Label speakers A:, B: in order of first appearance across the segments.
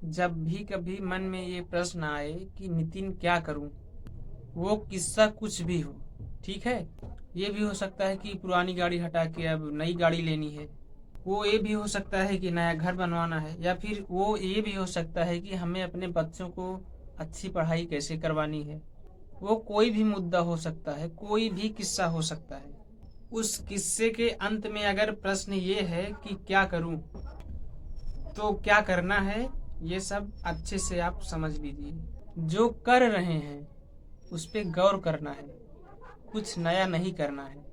A: जब भी कभी मन में ये प्रश्न आए कि नितिन क्या करूं, वो किस्सा कुछ भी हो, ठीक है। ये भी हो सकता है कि पुरानी गाड़ी हटा के अब नई गाड़ी लेनी है। वो ये भी हो सकता है कि नया घर बनवाना है, या फिर वो ये भी हो सकता है कि हमें अपने बच्चों को अच्छी पढ़ाई कैसे करवानी है। वो कोई भी मुद्दा हो सकता है, कोई भी किस्सा हो सकता है। उस किस्से के अंत में अगर प्रश्न ये है कि क्या करूं, तो क्या करना है, ये सब अच्छे से आप समझ लीजिए। जो कर रहे हैं उस पे गौर करना है, कुछ नया नहीं करना है।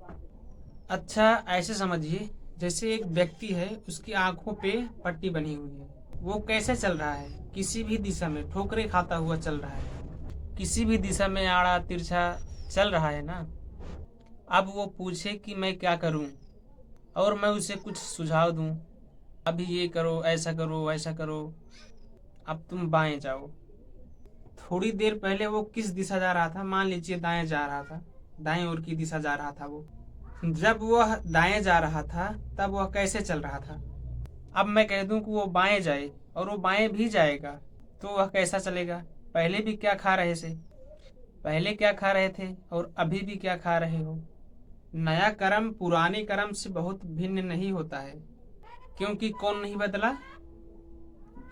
A: अच्छा, ऐसे समझिए जैसे एक व्यक्ति है, उसकी आंखों पे पट्टी बनी हुई है। वो कैसे चल रहा है, किसी भी दिशा में ठोकरे खाता हुआ चल रहा है, किसी भी दिशा में आड़ा तिरछा चल रहा है ना। अब वो पूछे कि मैं क्या करूं, और मैं उसे कुछ सुझाव दूं, अभी ये करो, ऐसा करो, ऐसा करो, अब तुम बाएं जाओ। थोड़ी देर पहले वो किस दिशा जा रहा था, मान लीजिए दाएं जा रहा था, दाएं ओर की दिशा जा रहा था वो। जब वह दाएं जा रहा था तब वह कैसे चल रहा था। अब मैं कह दूं कि वो बाएं जाए और वो बाएं भी जाएगा, तो वह कैसा चलेगा। पहले भी क्या खा रहे थे, पहले क्या खा रहे थे और अभी भी क्या खा रहे हो। नया कर्म पुराने कर्म से बहुत भिन्न नहीं होता है, क्योंकि कौन नहीं बदला,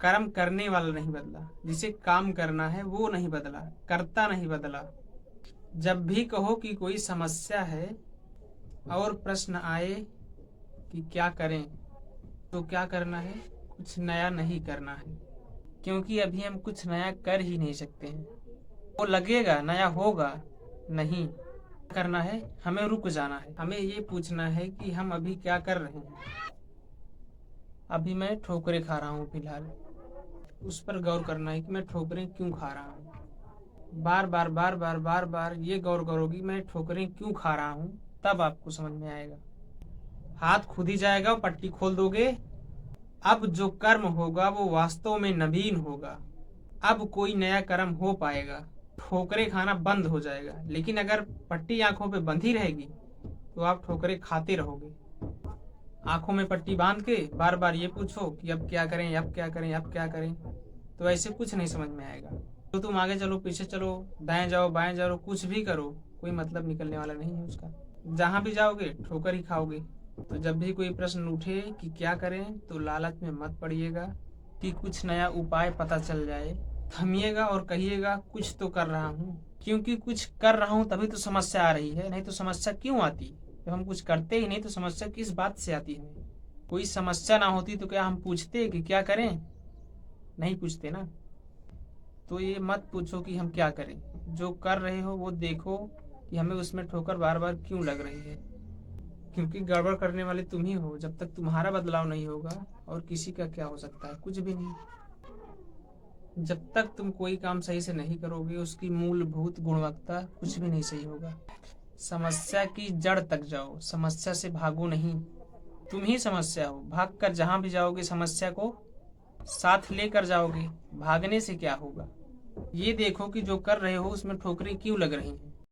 A: कर्म करने वाला नहीं बदला। जिसे काम करना है वो नहीं बदला, कर्ता नहीं बदला। जब भी कहो कि कोई समस्या है और प्रश्न आए कि क्या करें, तो क्या करना है, कुछ नया नहीं करना है, क्योंकि अभी हम कुछ नया कर ही नहीं सकते हैं। वो लगेगा नया होगा, नहीं करना है, हमें रुक जाना है। हमें ये पूछना है कि हम अभी क्या कर रहे हैं। अभी मैं ठोकरे खा रहा हूँ फिलहाल, उस पर गौर करना है कि मैं ठोकरें क्यों खा रहा हूँ। बार बार बार बार बार बार ये गौर करोगी मैं ठोकरें क्यों खा रहा हूँ, तब आपको समझ में आएगा। हाथ खुद ही जाएगा, पट्टी खोल दोगे। अब जो कर्म होगा वो वास्तव में नवीन होगा। अब कोई नया कर्म हो पाएगा, ठोकरे खाना बंद हो जाएगा। लेकिन अगर पट्टी आंखों पे बंधी रहेगी तो आप ठोकरे खाते रहोगे। आंखों में पट्टी बांध के बार बार ये पूछो कि अब क्या करें, अब क्या करें, अब क्या करें, तो ऐसे कुछ नहीं समझ में आएगा। तो तुम आगे चलो, पीछे चलो, दाएं जाओ, बाएं जाओ, कुछ भी करो, कोई मतलब निकलने वाला नहीं है उसका। जहां भी जाओगे ठोकर ही खाओगे। तो जब भी कोई प्रश्न उठे कि क्या करें, तो लालच में मत पड़िएगा कि कुछ नया उपाय पता चल जाए। थमिएगा और कहिएगा कुछ तो कर रहा हूँ, क्योंकि कुछ कर रहा हूँ तभी तो समस्या आ रही है, नहीं तो समस्या क्यों आती। जब हम कुछ करते ही नहीं तो समस्या किस बात से आती है। कोई समस्या ना होती तो क्या हम पूछते कि क्या करें, नहीं पूछते ना। तो ये मत पूछो कि हम क्या करें, जो कर रहे हो वो देखो कि हमें उसमें ठोकर बार बार क्यों लग रही है। क्योंकि गड़बड़ करने वाले तुम ही हो। जब तक तुम्हारा बदलाव नहीं होगा और किसी का क्या हो सकता है, कुछ भी नहीं। जब तक तुम कोई काम सही से नहीं करोगे, उसकी मूलभूत गुणवत्ता कुछ भी नहीं सही होगा। समस्या की जड़ तक जाओ, समस्या से भागो नहीं। तुम ही समस्या हो, भाग कर जहां भी जाओगे समस्या को साथ लेकर जाओगे। भागने से क्या होगा, ये देखो कि जो कर रहे हो उसमें ठोकरें क्यों लग रही हैं।